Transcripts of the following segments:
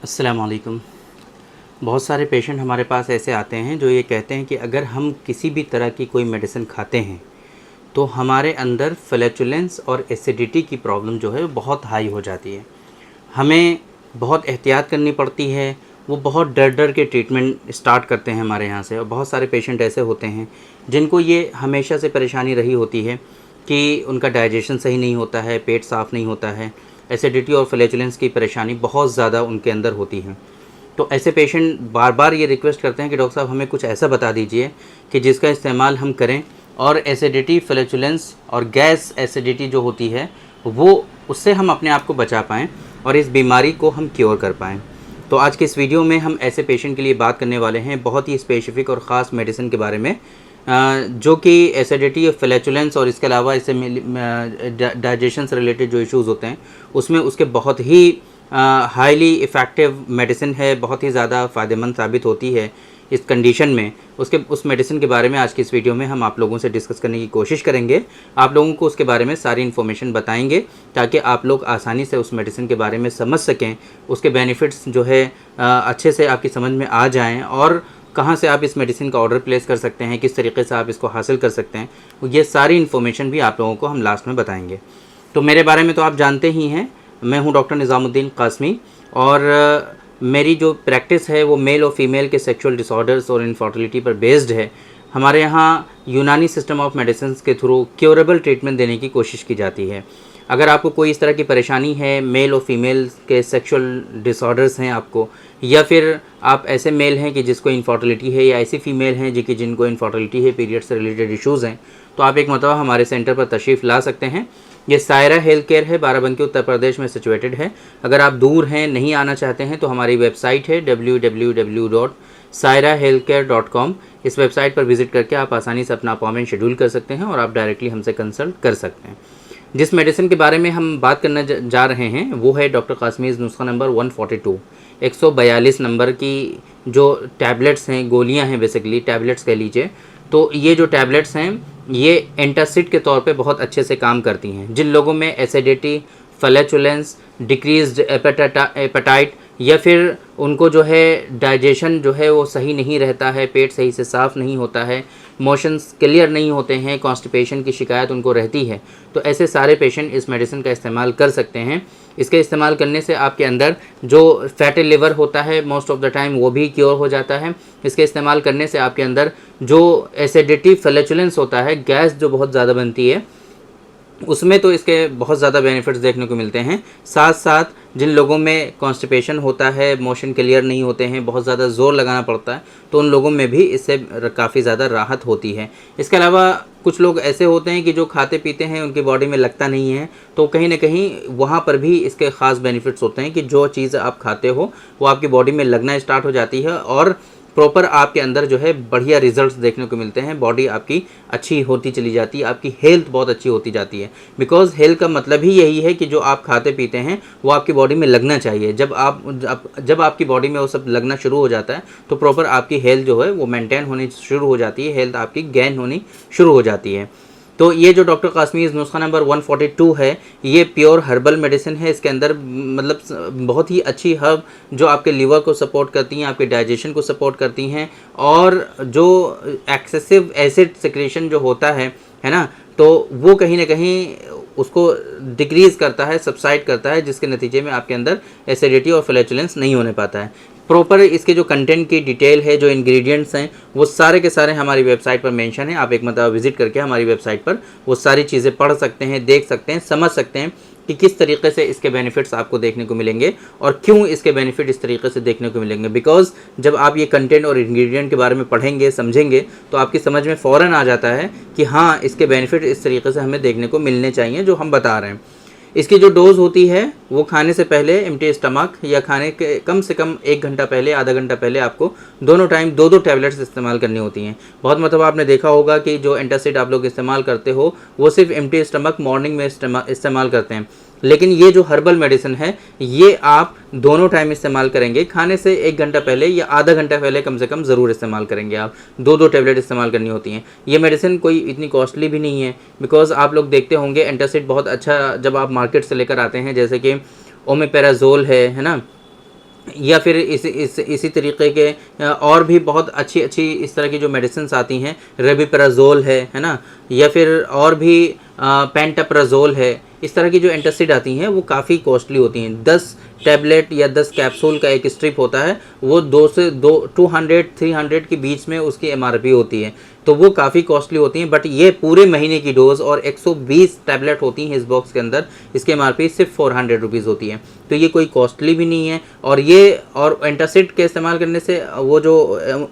अस्सलाम वालेकुम। बहुत सारे पेशेंट हमारे पास ऐसे आते हैं जो ये कहते हैं कि अगर हम किसी भी तरह की कोई मेडिसिन खाते हैं तो हमारे अंदर फ्लैचुलेंस और एसिडिटी की प्रॉब्लम जो है वो बहुत हाई हो जाती है। हमें बहुत एहतियात करनी पड़ती है। वो बहुत डर डर के ट्रीटमेंट स्टार्ट करते हैं हमारे यहाँ से, और बहुत सारे पेशेंट ऐसे होते हैं जिनको ये हमेशा से परेशानी रही होती है कि उनका डाइजेशन सही नहीं होता है, पेट साफ़ नहीं होता है, एसिडिटी और फ्लैचुलेंस की परेशानी बहुत ज़्यादा उनके अंदर होती है। तो ऐसे पेशेंट बार बार ये रिक्वेस्ट करते हैं कि डॉक्टर साहब हमें कुछ ऐसा बता दीजिए कि जिसका इस्तेमाल हम करें और एसिडिटी, फ्लैचुलेंस और गैस एसिडिटी जो होती है वो उससे हम अपने आप को बचा पाएँ और इस बीमारी को हम क्योर कर पाएँ। तो आज के इस वीडियो में हम ऐसे पेशेंट के लिए बात करने वाले हैं बहुत ही स्पेसिफ़िक और ख़ास मेडिसिन के बारे में, जो कि एसिडिटी, फ्लैचुलेंस और इसके अलावा इससे डाइजेशन से रिलेटेड जो इश्यूज़ होते हैं उसमें उसके बहुत ही हाईली इफ़ेक्टिव मेडिसिन है, बहुत ही ज़्यादा फ़ायदेमंद साबित होती है इस कंडीशन में। उस मेडिसिन के बारे में आज की इस वीडियो में हम आप लोगों से डिस्कस करने की कोशिश करेंगे। आप लोगों को उसके बारे में सारी इन्फॉर्मेशन बताएंगे ताकि आप लोग आसानी से उस मेडिसिन के बारे में समझ सकें, उसके बेनिफिट्स जो है अच्छे से आपकी समझ में आ जाएँ, और कहाँ से आप इस मेडिसिन का ऑर्डर प्लेस कर सकते हैं, किस तरीके से आप इसको हासिल कर सकते हैं, ये सारी इन्फॉर्मेशन भी आप लोगों को हम लास्ट में बताएंगे। तो मेरे बारे में तो आप जानते ही हैं, मैं हूं डॉक्टर निज़ामुद्दीन कासमी, और मेरी जो प्रैक्टिस है वो मेल और फीमेल के सेक्सुअल डिसऑर्डर्स और इनफर्टिलिटी पर बेस्ड है। हमारे यहाँ यूनानी सिस्टम ऑफ मेडिसिन के थ्रू क्योरेबल ट्रीटमेंट देने की कोशिश की जाती है। अगर आपको कोई इस तरह की परेशानी है, मेल और फीमेल के सेक्सुअल डिसऑर्डर्स हैं आपको, या फिर आप ऐसे मेल हैं कि जिसको इनफर्टिलिटी है, या ऐसी फीमेल हैं जिनको इनफर्टिलिटी है, पीरियड से रिलेटेड इश्यूज़ हैं, तो आप एक मरतबा हमारे सेंटर पर तशरीफ़ ला सकते हैं। ये सायरा हेल्थ केयर है, बाराबंकी उत्तर प्रदेश में सिचुएटेड है। अगर आप दूर हैं, नहीं आना चाहते हैं, तो हमारी वेबसाइट है www.sairahealthcare.com। इस वेबसाइट पर विज़िट करके आप आसानी से अपना अपॉइंटमेंट शेड्यूल कर सकते हैं और आप डायरेक्टली हमसे कंसल्ट कर सकते हैं। जिस मेडिसिन के बारे में हम बात करने जा रहे हैं वो है डॉक्टर कासमीज़ नुस्खा नंबर 142, 142 नंबर की जो टैबलेट्स हैं, गोलियां हैं, बेसिकली टैबलेट्स कह लीजिए। तो ये जो टैबलेट्स हैं ये एंटासिड के तौर पे बहुत अच्छे से काम करती हैं। जिन लोगों में एसिडिटी, फ्लैचुलेंस, डिक्रीज्ड एपेटाइट, या फिर उनको जो है डाइजेशन जो है वो सही नहीं रहता है, पेट सही से साफ़ नहीं होता है, मोशंस क्लियर नहीं होते हैं, कॉन्स्टिपेशन की शिकायत उनको रहती है, तो ऐसे सारे पेशेंट इस मेडिसिन का इस्तेमाल कर सकते हैं। इसके इस्तेमाल करने से आपके अंदर जो फैटी लिवर होता है मोस्ट ऑफ द टाइम वो भी क्योर हो जाता है। इसके इस्तेमाल करने से आपके अंदर जो एसिडिटी, फ्लैचुलेंस होता है, गैस जो बहुत ज़्यादा बनती है, उसमें तो इसके बहुत ज़्यादा बेनिफिट्स देखने को मिलते हैं। साथ साथ जिन लोगों में कॉन्स्टिपेशन होता है, मोशन क्लियर नहीं होते हैं, बहुत ज़्यादा ज़ोर लगाना पड़ता है, तो उन लोगों में भी इससे काफ़ी ज़्यादा राहत होती है। इसके अलावा कुछ लोग ऐसे होते हैं कि जो खाते पीते हैं उनकी बॉडी में लगता नहीं है, तो कहीं ना कहीं वहाँ पर भी इसके ख़ास बेनिफिट्स होते हैं कि जो चीज़ आप खाते हो वो आपकी बॉडी में लगना स्टार्ट हो जाती है और प्रॉपर आपके अंदर जो है बढ़िया रिजल्ट्स देखने को मिलते हैं। बॉडी आपकी अच्छी होती चली जाती है, आपकी हेल्थ बहुत अच्छी होती जाती है। बिकॉज हेल्थ का मतलब ही यही है कि जो आप खाते पीते हैं वो आपकी बॉडी में लगना चाहिए। जब आपकी बॉडी में वो सब लगना शुरू हो जाता है तो प्रॉपर आपकी हेल्थ जो है वो मेंटेन होनी शुरू हो जाती है, हेल्थ आपकी गेन होनी शुरू हो जाती है। तो ये जो डॉक्टर कासमीज़ नुस्खा नंबर 142 है, ये प्योर हर्बल मेडिसिन है। इसके अंदर मतलब बहुत ही अच्छी हर्ब जो आपके लीवर को सपोर्ट करती हैं, आपके डाइजेशन को सपोर्ट करती हैं, और जो एक्सेसिव एसिड सिक्रेशन जो होता है ना, तो वो कहीं ना कहीं उसको डिक्रीज़ करता है, सबसाइड करता है, जिसके नतीजे में आपके अंदर एसिडिटी और फ्लैचुलेंस नहीं होने पाता है। प्रॉपर इसके जो कंटेंट की डिटेल है, जो इंग्रेडिएंट्स हैं, वो सारे के सारे हमारी वेबसाइट पर मेंशन है। आप एक मतलब विजिट करके हमारी वेबसाइट पर वो सारी चीज़ें पढ़ सकते हैं, देख सकते हैं, समझ सकते हैं कि किस तरीके से इसके बेनिफिट्स आपको देखने को मिलेंगे और क्यों इसके बेनिफिट इस तरीके से देखने को मिलेंगे। बिकॉज जब आप ये कंटेंट और इंग्रेडिएंट के बारे में पढ़ेंगे, समझेंगे, तो आपकी समझ में फ़ौरन आ जाता है कि हाँ, इसके बेनिफिट इस तरीके से हमें देखने को मिलने चाहिए जो हम बता रहे हैं। इसकी जो डोज़ होती है वो खाने से पहले एम्प्टी स्टमक या खाने के कम से कम 1 घंटा पहले, आधा घंटा पहले आपको दोनों टाइम 2-2 टैबलेट्स इस्तेमाल करनी होती हैं। बहुत मतलब आपने देखा होगा कि जो एंटासिड आप लोग इस्तेमाल करते हो वो सिर्फ एम्प्टी स्टमक मॉर्निंग में इस्तेमाल करते हैं, लेकिन ये जो हर्बल मेडिसिन है ये आप दोनों टाइम इस्तेमाल करेंगे। खाने से 1 घंटा पहले या आधा घंटा पहले कम से कम ज़रूर इस्तेमाल करेंगे आप। 2-2 टैबलेट इस्तेमाल करनी होती हैं। ये मेडिसिन कोई इतनी कॉस्टली भी नहीं है, बिकॉज आप लोग देखते होंगे एंटासिड बहुत अच्छा जब आप मार्केट से लेकर आते हैं, जैसे कि ओमेपेराजोल है ना, या फिर इसी तरीके के और भी बहुत अच्छी अच्छी इस तरह की जो मेडिसिन आती हैं, रेबिप्राजोल है ना, या फिर और भी पेंटाप्राजोल है, इस तरह की जो एंटासिड आती हैं वो काफ़ी कॉस्टली होती हैं। 10 टैबलेट या 10 कैप्सूल का एक स्ट्रिप होता है, वो 200-300 के बीच में उसकी एमआरपी होती है, तो वो काफ़ी कॉस्टली होती हैं। बट ये पूरे महीने की डोज और 120 टैबलेट होती हैं इस बॉक्स के अंदर, इसकी एमआरपी सिर्फ 400 रुपीज़ होती है, तो ये कोई कॉस्टली भी नहीं है। और एंटासिड के इस्तेमाल करने से वो जो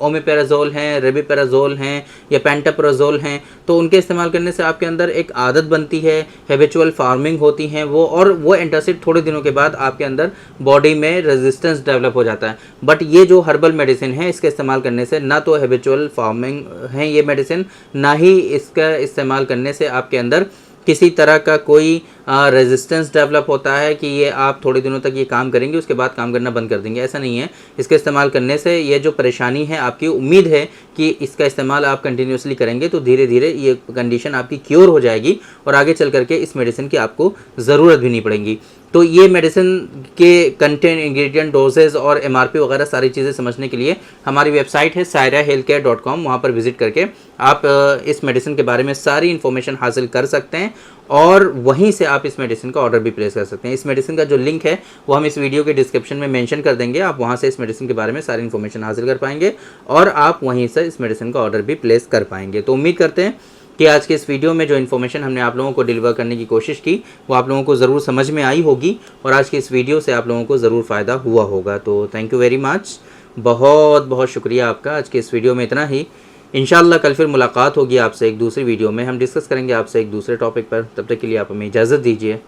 ओमेपेराजोल हैं, रेबिपेराजोल हैं या पेंटाप्राजोल हैं, तो उनके इस्तेमाल करने से आपके अंदर एक आदत बनती है, हैबिचुअल फार्मिंग होती हैं वो, और वो एंटासिड थोड़े दिनों के बाद आपके अंदर बॉडी में रेजिस्टेंस डेवलप हो जाता है। बट ये जो हर्बल मेडिसिन है, इसके इस्तेमाल करने से ना तो हैबिचुअल फार्मिंग है ये मेडिसिन, ना ही इसका इस्तेमाल करने से आपके अंदर किसी तरह का कोई रेजिस्टेंस डेवलप होता है कि ये आप थोड़े दिनों तक ये काम करेंगे उसके बाद काम करना बंद कर देंगे, ऐसा नहीं है। इसके इस्तेमाल करने से ये जो परेशानी है आपकी, उम्मीद है कि इसका इस्तेमाल आप कंटिन्यूसली करेंगे तो धीरे धीरे ये कंडीशन आपकी क्योर हो जाएगी और आगे चल करके इस मेडिसिन की आपको ज़रूरत भी नहीं पड़ेगी। तो ये मेडिसिन के कंटेंट, इंग्रेडिएंट, डोजेज और एमआरपी वगैरह सारी चीज़ें समझने के लिए हमारी वेबसाइट है sairahealthcare.com, वहाँ पर विजिट करके आप इस मेडिसिन के बारे में सारी इन्फॉर्मेशन हासिल कर सकते हैं और वहीं से आप इस मेडिसिन का ऑर्डर भी प्लेस कर सकते हैं। इस मेडिसिन का जो लिंक है वो हम इस वीडियो के डिस्क्रिप्शन में मेंशन कर देंगे, आप वहाँ से इस मेडिसिन के बारे में सारी इन्फॉर्मेशन हासिल कर पाएंगे और आप वहीं से इस मेडिसिन का ऑर्डर भी प्लेस कर पाएंगे। तो उम्मीद करते हैं कि आज के इस वीडियो में जो इन्फॉर्मेशन हमने आप लोगों को डिलीवर करने की कोशिश की वो आप लोगों को ज़रूर समझ में आई होगी और आज के इस वीडियो से आप लोगों को ज़रूर फ़ायदा हुआ होगा। तो थैंक यू वेरी मच, बहुत बहुत शुक्रिया आपका। आज के इस वीडियो में इतना ही। इंशाल्लाह कल फिर मुलाकात होगी आपसे एक दूसरी वीडियो में, हम डिस्कस करेंगे आपसे एक दूसरे टॉपिक पर। तब तक के लिए आप हमें इजाज़त दीजिए।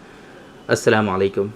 अस्सलाम वालेकुम।